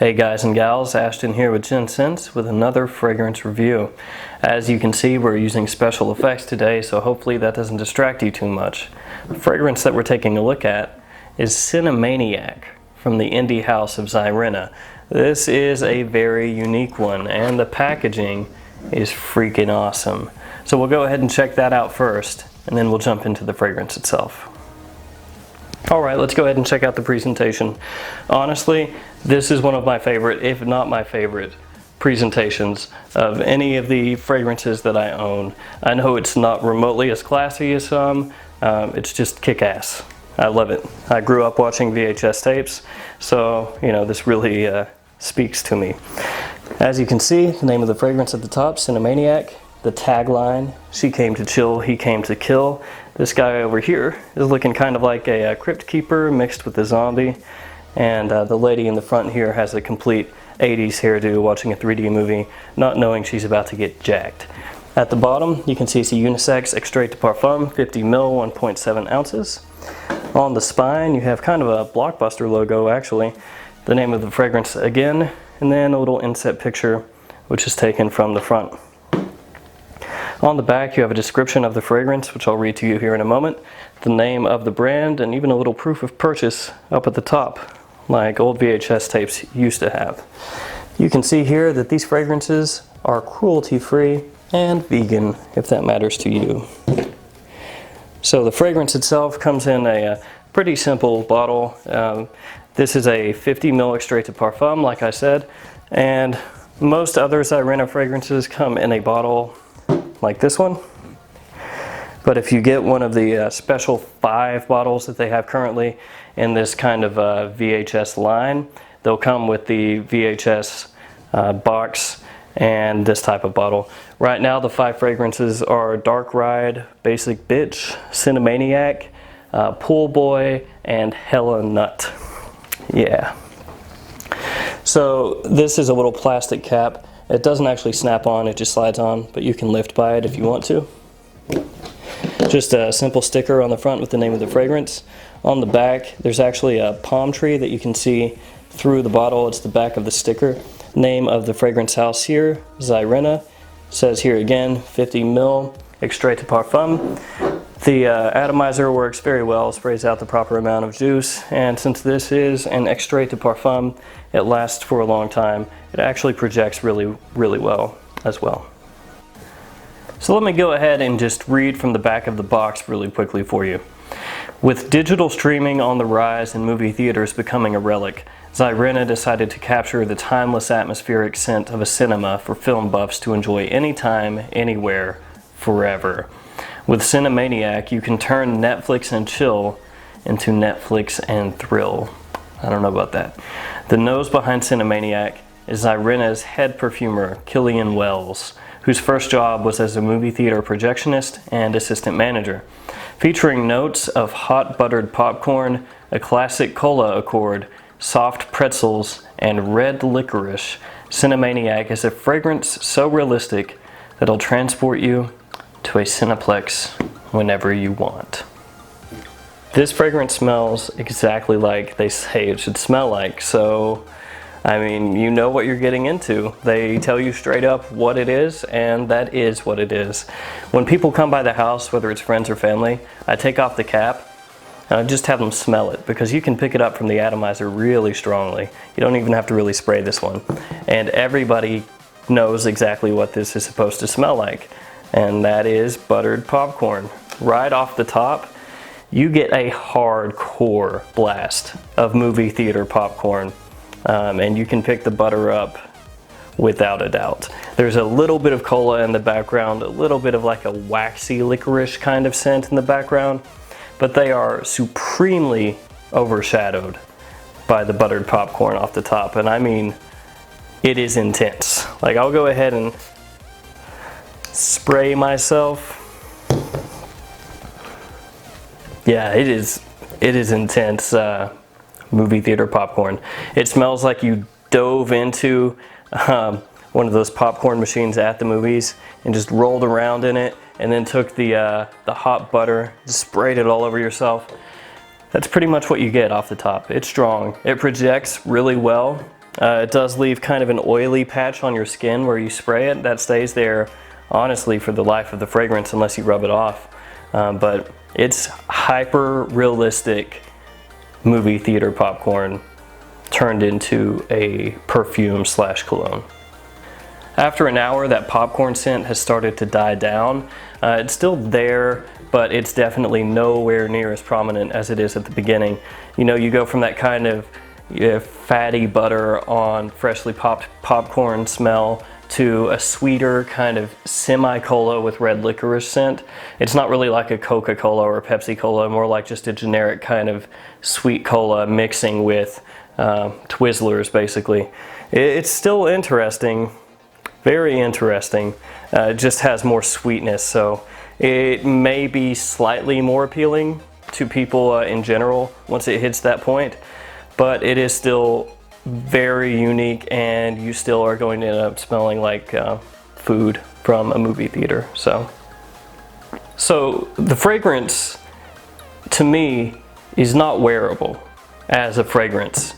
Hey guys and gals, Ashton here with Gents with another fragrance review. As you can see, we're using special effects today, so hopefully that doesn't distract you too much. The fragrance that we're taking a look at is Cinemaniac from the indie house of Xyrena. This is a very unique one, and the packaging is freaking awesome. So we'll go ahead and check that out first, and then we'll jump into the fragrance itself. Alright, let's go ahead and check out the presentation. Honestly, this is one of my favorite, if not my favorite, presentations of any of the fragrances that I own. I know it's not remotely as classy as some, it's just kick-ass. I love it. I grew up watching VHS tapes, so this really speaks to me. As you can see, the name of the fragrance at the top, Cinemaniac. The tagline, she came to chill, he came to kill. This guy over here is looking kind of like a crypt keeper mixed with a zombie. And the lady in the front here has a complete 80s hairdo watching a 3D movie, not knowing she's about to get jacked. At the bottom, you can see it's a unisex extrait de parfum, 50 ml, 1.7 ounces. On the spine, you have kind of a Blockbuster logo actually. The name of the fragrance again, and then a little inset picture, which is taken from the front. On the back, you have a description of the fragrance, which I'll read to you here in a moment, the name of the brand, and even a little proof of purchase up at the top, like old VHS tapes used to have. You can see here that these fragrances are cruelty-free and vegan, if that matters to you. So the fragrance itself comes in a pretty simple bottle. This is a 50 ml extrait de parfum, like I said, and most other Xyrena fragrances come in a bottle like this one. But if you get one of the special 5 bottles that they have currently in this kind of VHS line, they'll come with the VHS box and this type of bottle. Right now the 5 fragrances are Dark Ride, Basic Bitch, Cinemaniac, Pool Boy, and Hella Nut. Yeah. So this is a little plastic cap. It doesn't actually snap on, it just slides on, but you can lift by it if you want to. Just a simple sticker on the front with the name of the fragrance. On the back, there's actually a palm tree that you can see through the bottle. It's the back of the sticker. Name of the fragrance house here, Xyrena. Says here again, 50 ml, extrait de parfum. The atomizer works very well, sprays out the proper amount of juice, and since this is an extrait de parfum, it lasts for a long time. It actually projects really, really well as well. So let me go ahead and just read from the back of the box really quickly for you. With digital streaming on the rise and movie theaters becoming a relic, Xyrena decided to capture the timeless atmospheric scent of a cinema for film buffs to enjoy anytime, anywhere, forever. With Cinemaniac, you can turn Netflix and chill into Netflix and thrill. I don't know about that. The nose behind Cinemaniac is Xyrena's head perfumer, Killian Wells, whose first job was as a movie theater projectionist and assistant manager. Featuring notes of hot buttered popcorn, a classic cola accord, soft pretzels, and red licorice, Cinemaniac is a fragrance so realistic that it'll transport you to a Cineplex whenever you want. This fragrance smells exactly like they say it should smell like, so I mean, you know what you're getting into. They tell you straight up what it is, and that is what it is. When people come by the house, whether it's friends or family, I take off the cap and I just have them smell it, because you can pick it up from the atomizer really strongly. You don't even have to really spray this one. And everybody knows exactly what this is supposed to smell like, and that is buttered popcorn. Right off the top, you get a hardcore blast of movie theater popcorn. And you can pick the butter up without a doubt. There's a little bit of cola in the background, a little bit of like a waxy licorice kind of scent in the background, but they are supremely overshadowed by the buttered popcorn off the top. And I mean, it is intense. Like, I'll go ahead and spray myself. Yeah, it is intense. Movie theater popcorn. It smells like you dove into one of those popcorn machines at the movies and just rolled around in it, and then took the hot butter, just sprayed it all over yourself. That's pretty much what you get off the top. It's strong. It projects really well. It does leave kind of an oily patch on your skin where you spray it. That stays there, honestly, for the life of the fragrance unless you rub it off. But it's hyper realistic movie theater popcorn turned into a perfume / cologne. After an hour, that popcorn scent has started to die down. It's still there, but it's definitely nowhere near as prominent as it is at the beginning. You know, you go from that kind of fatty butter on freshly popped popcorn smell to a sweeter kind of semi-cola with red licorice scent. It's not really like a Coca-Cola or a Pepsi-Cola, more like just a generic kind of sweet cola mixing with Twizzlers, basically. It's still interesting, very interesting. It just has more sweetness, so it may be slightly more appealing to people in general once it hits that point, but it is still very unique, and you still are going to end up smelling like food from a movie theater. So the fragrance, to me, is not wearable as a fragrance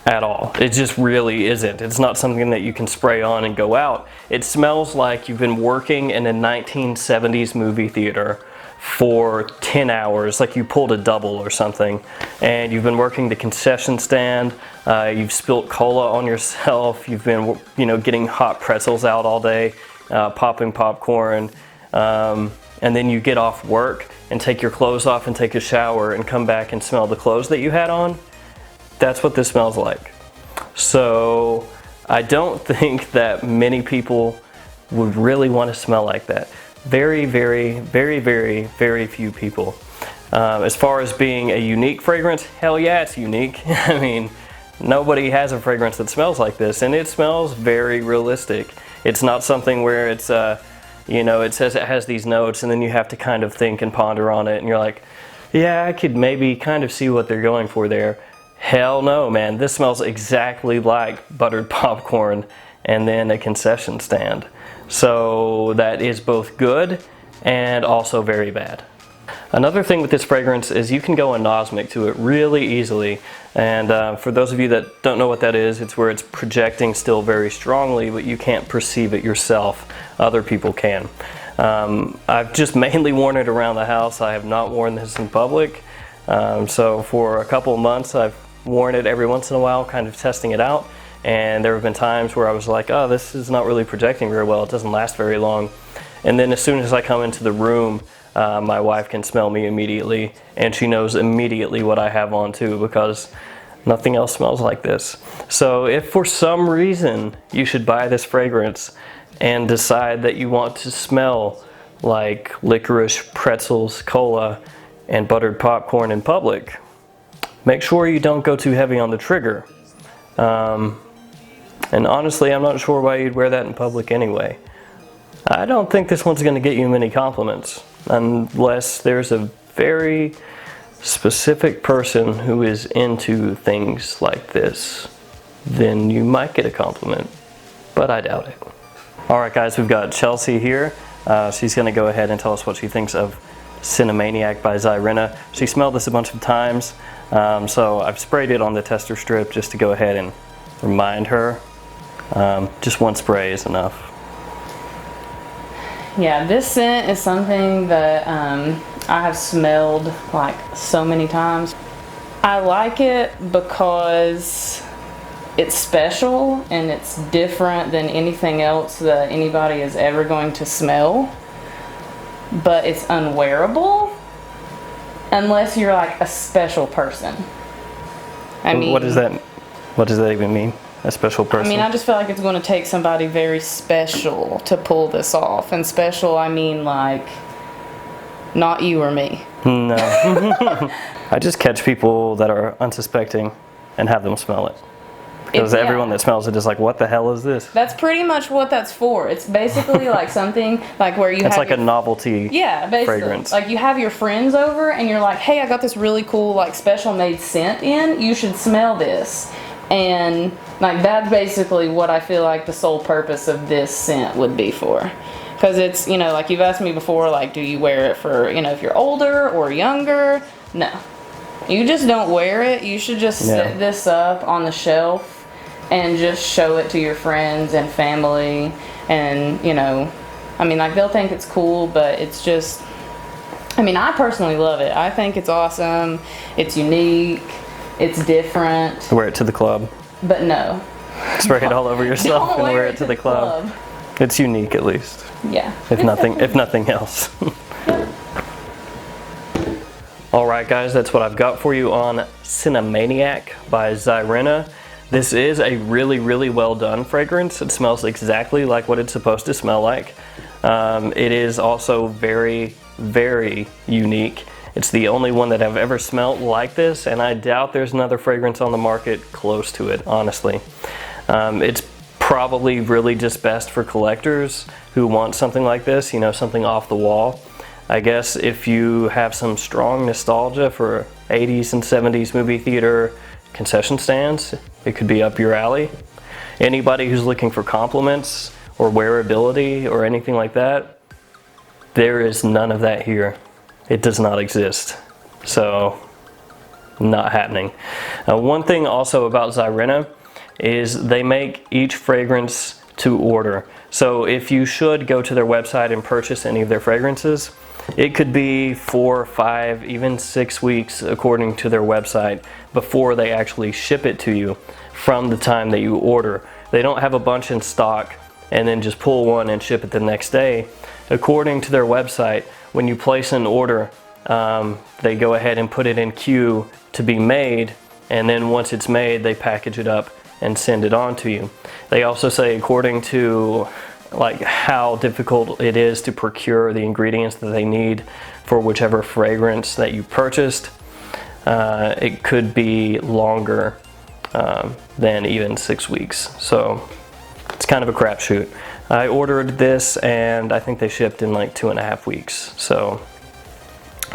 at all. It just really isn't. It's not something that you can spray on and go out. It smells like you've been working in a 1970s movie theater for 10 hours, like you pulled a double or something, and you've been working the concession stand, you've spilt cola on yourself, you've been, you know, getting hot pretzels out all day, popping popcorn, and then you get off work and take your clothes off and take a shower and come back and smell the clothes that you had on. That's what this smells like. So I don't think that many people would really want to smell like that. Very, very, very, very, very few people. As far as being a unique fragrance, hell yeah, it's unique. I mean, nobody has a fragrance that smells like this, and it smells very realistic. It's not something where it's, you know, it says it has these notes, and then you have to kind of think and ponder on it, and you're like, yeah, I could maybe kind of see what they're going for there. Hell no, man. This smells exactly like buttered popcorn and then a concession stand. So that is both good and also very bad. Another thing with this fragrance is you can go anosmic to it really easily. And for those of you that don't know what that is, it's where it's projecting still very strongly, but you can't perceive it yourself. Other people can. I've just mainly worn it around the house. I have not worn this in public. So for a couple of months, I've worn it every once in a while, kind of testing it out. And there have been times where I was like, oh, this is not really projecting very well. It doesn't last very long. And then as soon as I come into the room, my wife can smell me immediately, and she knows immediately what I have on too, because nothing else smells like this. So if for some reason you should buy this fragrance and decide that you want to smell like licorice, pretzels, cola, and buttered popcorn in public, make sure you don't go too heavy on the trigger. And honestly, I'm not sure why you'd wear that in public anyway. I don't think this one's going to get you many compliments, unless there's a very specific person who is into things like this. Then you might get a compliment, but I doubt it. Alright guys, we've got Chelsea here. She's going to go ahead and tell us what she thinks of Cinemaniac by Xyrena. She smelled this a bunch of times, so I've sprayed it on the tester strip just to go ahead and remind her. Just one spray is enough. Yeah, this scent is something that I have smelled like so many times. I like it because it's special and it's different than anything else that anybody is ever going to smell, but it's unwearable unless you're like a special person. I mean, what does that even mean? A special person? I mean, I just feel like it's going to take somebody very special to pull this off. And special, I mean like, not you or me. No. I just catch people that are unsuspecting and have them smell it. Because everyone that smells it is like, what the hell is this? That's pretty much what that's for. It's basically like something like where you have... It's like a novelty fragrance. Like you have your friends over and you're like, hey, I got this really cool like special made scent in. You should smell this. And like that's basically what I feel like the sole purpose of this scent would be for. Because it's, you know, like you've asked me before, like do you wear it for, you know, if you're older or younger? No. You just don't wear it. You should just set this up on the shelf and just show it to your friends and family. And, you know, I mean, like, they'll think it's cool, but it's just, I mean, I personally love it. I think it's awesome. It's unique. It's different. Wear it to the club. But no. Spray it all over yourself Don't and wear it to the club. It's unique, at least. Yeah. If nothing else. All right, guys, that's what I've got for you on Cinemaniac by Xyrena. This is a really, really well done fragrance. It smells exactly like what it's supposed to smell like. It is also very, very unique. It's the only one that I've ever smelled like this, and I doubt there's another fragrance on the market close to it, honestly. It's probably really just best for collectors who want something like this, you know, something off the wall. I guess if you have some strong nostalgia for 80s and 70s movie theater concession stands, it could be up your alley. Anybody who's looking for compliments or wearability or anything like that, there is none of that here. It does not exist. So, not happening. One thing also about Xyrena is they make each fragrance to order. So if you should go to their website and purchase any of their fragrances, it could be 4, 5, even 6 weeks according to their website before they actually ship it to you from the time that you order. They don't have a bunch in stock and then just pull one and ship it the next day. According to their website, when you place an order, they go ahead and put it in queue to be made, and then once it's made, they package it up and send it on to you. They also say according to like how difficult it is to procure the ingredients that they need for whichever fragrance that you purchased, it could be longer than even 6 weeks. So it's kind of a crapshoot. I ordered this and I think they shipped in like 2.5 weeks. So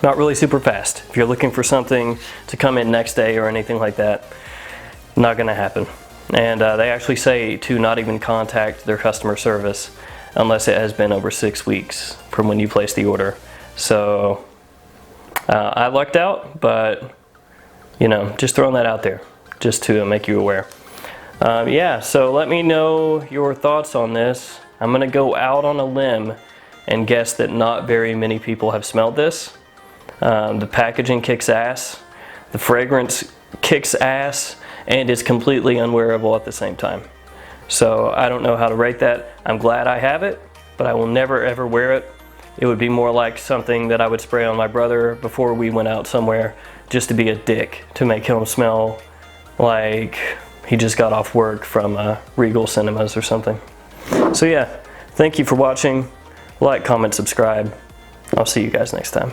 not really super fast. If you're looking for something to come in next day or anything like that, not gonna happen. And they actually say to not even contact their customer service unless it has been over 6 weeks from when you place the order. So I lucked out, but you know, just throwing that out there just to make you aware. Yeah, so let me know your thoughts on this. I'm gonna go out on a limb and guess that not very many people have smelled this. The packaging kicks ass, the fragrance kicks ass, and is completely unwearable at the same time. So I don't know how to rate that. I'm glad I have it, but I will never ever wear it. It would be more like something that I would spray on my brother before we went out somewhere just to be a dick, to make him smell like he just got off work from Regal Cinemas or something. So yeah, thank you for watching. Like, comment, subscribe. I'll see you guys next time.